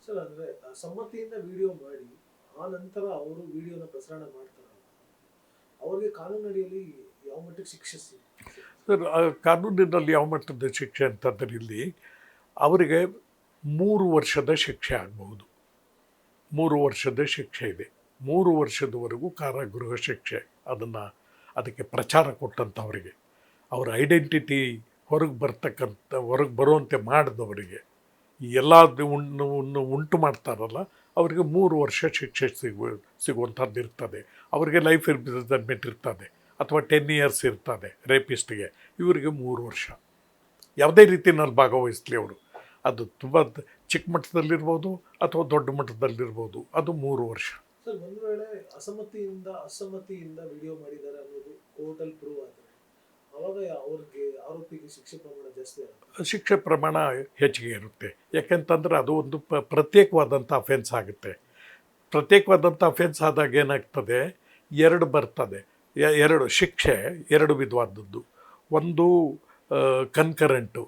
Sir ಅಂದರೆ ಸಮ್ಮತಿಯಿಂದ video ಮಾಡಿ ಆ ನಂತರ ಅವರು ವಿಡಿಯೋನ ಪ್ರಸಾರ ಮಾಡ್ತಾರಲ್ಲ, ಅವರಿಗೆ ಕಾನೂನಡಿಯಲ್ಲಿ ಯಾವ ಮಟ್ಟಿಗೆ ಶಿಕ್ಷೆ ಸರ್, ಕಾನೂನಿನಲ್ಲಿ ಯಾವ ಮಟ್ಟದ ಶಿಕ್ಷೆ ಅಂತಂದರೆ ಇಲ್ಲಿ ಅವರಿಗೆ 3 ವರ್ಷದ ಶಿಕ್ಷೆ ಆಗಬಹುದು. 3 ವರ್ಷದ ಶಿಕ್ಷೆ ಇದೆ. 3 ವರ್ಷದವರೆಗೂ ಕಾರಾಗೃಹ ಶಿಕ್ಷೆ. ಅದಕ್ಕೆ ಪ್ರಚಾರ ಕೊಟ್ಟಂಥವರಿಗೆ, ಅವರ ಐಡೆಂಟಿಟಿ ಹೊರಗೆ ಬರುವಂತೆ ಮಾಡಿದವರಿಗೆ, ಎಲ್ಲ ಉಂಟು ಮಾಡ್ತಾರಲ್ಲ ಅವರಿಗೆ 3 ವರ್ಷ ಶಿಕ್ಷೆ ಸಿಗುವಂಥದ್ದು ಇರ್ತದೆ. ಅವರಿಗೆ ಲೈಫ್ ಇಂಪ್ರಿಸನ್ಮೆಂಟ್ ಇರ್ತದೆ ಅಥವಾ 10 years ಇರ್ತದೆ ರೇಪಿಸ್ಟ್ಗೆ. ಇವರಿಗೆ 3 ವರ್ಷ. ಯಾವುದೇ ರೀತಿಯಲ್ಲಿ ಭಾಗವಹಿಸಲಿ ಅವರು, ಅದು ತುಂಬ ಚಿಕ್ಕ ಮಟ್ಟದಲ್ಲಿರ್ಬೋದು ಅಥವಾ ದೊಡ್ಡ ಮಟ್ಟದಲ್ಲಿರ್ಬೋದು, ಅದು 3 ವರ್ಷ. ಸರ್, ಒಂದು ವೇಳೆ ಅಸಮ್ಮತಿಯಿಂದ ವಿಡಿಯೋ ಮಾಡಿದ್ದಾರೆ ಅನ್ನೋದು ಕೋರ್ಟಲ್ಲಿ ಪ್ರೂವ್ ಆದರೆ ಅವಾಗ ಆರೋಪಿಗೆ ಶಿಕ್ಷೆ ಪ್ರಮಾಣ ಜಾಸ್ತಿ ಆಗುತ್ತೆ? ಶಿಕ್ಷೆ ಪ್ರಮಾಣ ಹೆಚ್ಚಿಗೆ ಇರುತ್ತೆ. ಯಾಕೆಂತಂದ್ರೆ ಅದು ಒಂದು ಪ್ರತ್ಯೇಕವಾದಂಥ ಅಫೆನ್ಸ್ ಆಗುತ್ತೆ. ಪ್ರತ್ಯೇಕವಾದಂಥ ಅಫೆನ್ಸ್ ಆದಾಗ ಏನಾಗ್ತದೆ, 2 ಬರ್ತದೆ. 2 ಶಿಕ್ಷೆ 2 ವಿಧವಾದದ್ದು. ಒಂದು ಕನ್ಕರೆಂಟು,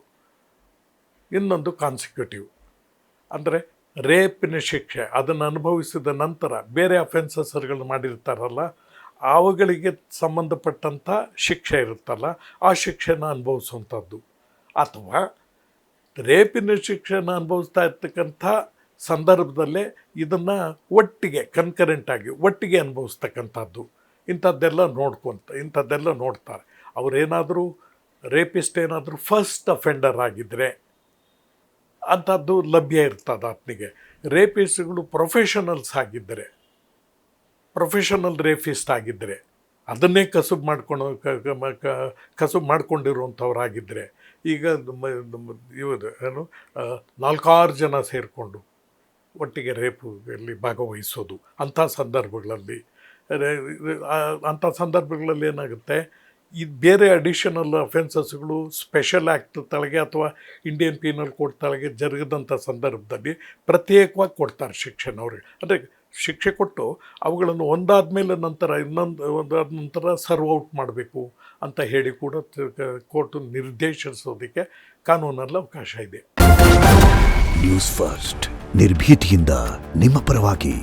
ಇನ್ನೊಂದು ಕಾನ್ಸಿಕ್ಯೂಟಿವ್. ಅಂದರೆ ರೇಪಿನ ಶಿಕ್ಷೆ ಅದನ್ನು ಅನುಭವಿಸಿದ ನಂತರ ಬೇರೆ ಅಫೆನ್ಸಸ್ಗಳನ್ನು ಮಾಡಿರ್ತಾರಲ್ಲ, ಅವುಗಳಿಗೆ ಸಂಬಂಧಪಟ್ಟಂಥ ಶಿಕ್ಷೆ ಇರುತ್ತಲ್ಲ, ಆ ಶಿಕ್ಷೆನ ಅನುಭವಿಸುವಂಥದ್ದು. ಅಥವಾ ರೇಪಿನ ಶಿಕ್ಷೆನ ಅನುಭವಿಸ್ತಾ ಇರ್ತಕ್ಕಂಥ ಸಂದರ್ಭದಲ್ಲೇ ಇದನ್ನು ಒಟ್ಟಿಗೆ ಕನ್ಕರೆಂಟಾಗಿ ಒಟ್ಟಿಗೆ ಅನುಭವಿಸ್ತಕ್ಕಂಥದ್ದು. ಇಂಥದ್ದೆಲ್ಲ ನೋಡ್ತಾರೆ. ಅವರೇನಾದರೂ ರೇಪಿಸ್ಟ್ ಏನಾದರೂ ಫಸ್ಟ್ ಅಫೆಂಡರ್ ಆಗಿದ್ದರೆ ಅಂಥದ್ದು ಲಭ್ಯ ಇರ್ತದೆ ಆತನಿಗೆ. ರೇಪಿಸ್ಟ್ಗಳು ಪ್ರೊಫೆಷನಲ್ ರೇಪಿಸ್ಟ್ ಆಗಿದ್ದರೆ, ಅದನ್ನೇ ಕಸುಬು ಮಾಡ್ಕೊಂಡಿರುವಂಥವ್ರಾಗಿದ್ದರೆ, ಈಗ ಇವರು 4-6 ಜನ ಸೇರಿಕೊಂಡು ಒಟ್ಟಿಗೆ ರೇಪಲ್ಲಿ ಭಾಗವಹಿಸೋದು, ಅಂಥ ಸಂದರ್ಭಗಳಲ್ಲಿ ಏನಾಗುತ್ತೆ, ಇದು ಬೇರೆ ಅಡಿಷನಲ್ ಅಫೆನ್ಸಸ್ಗಳು ಸ್ಪೆಷಲ್ ಆ್ಯಕ್ಟ್ ತಳಗೆ ಅಥವಾ ಇಂಡಿಯನ್ ಪೀನಲ್ ಕೋಡ್ ತಳಗೆ ಜರುಗಿದಂಥ ಸಂದರ್ಭದಲ್ಲಿ ಪ್ರತ್ಯೇಕವಾಗಿ ಕೊಡ್ತಾರೆ ಶಿಕ್ಷೆನವ್ರಿಗೆ. ಅಂದರೆ ಶಿಕ್ಷೆ ಕೊಟ್ಟು ಅವುಗಳನ್ನು ಒಂದಾದ ನಂತರ ಸರ್ವ್ ಔಟ್ ಮಾಡಬೇಕು ಅಂತ ಹೇಳಿ ಕೂಡ ಕೋರ್ಟು ನಿರ್ದೇಶಿಸೋದಕ್ಕೆ ಕಾನೂನಲ್ಲಿ ಅವಕಾಶ ಇದೆ. ನ್ಯೂಸ್ ಫಸ್ಟ್, ನಿರ್ಭೀತಿಯಿಂದ ನಿಮ್ಮ ಪರವಾಗಿ.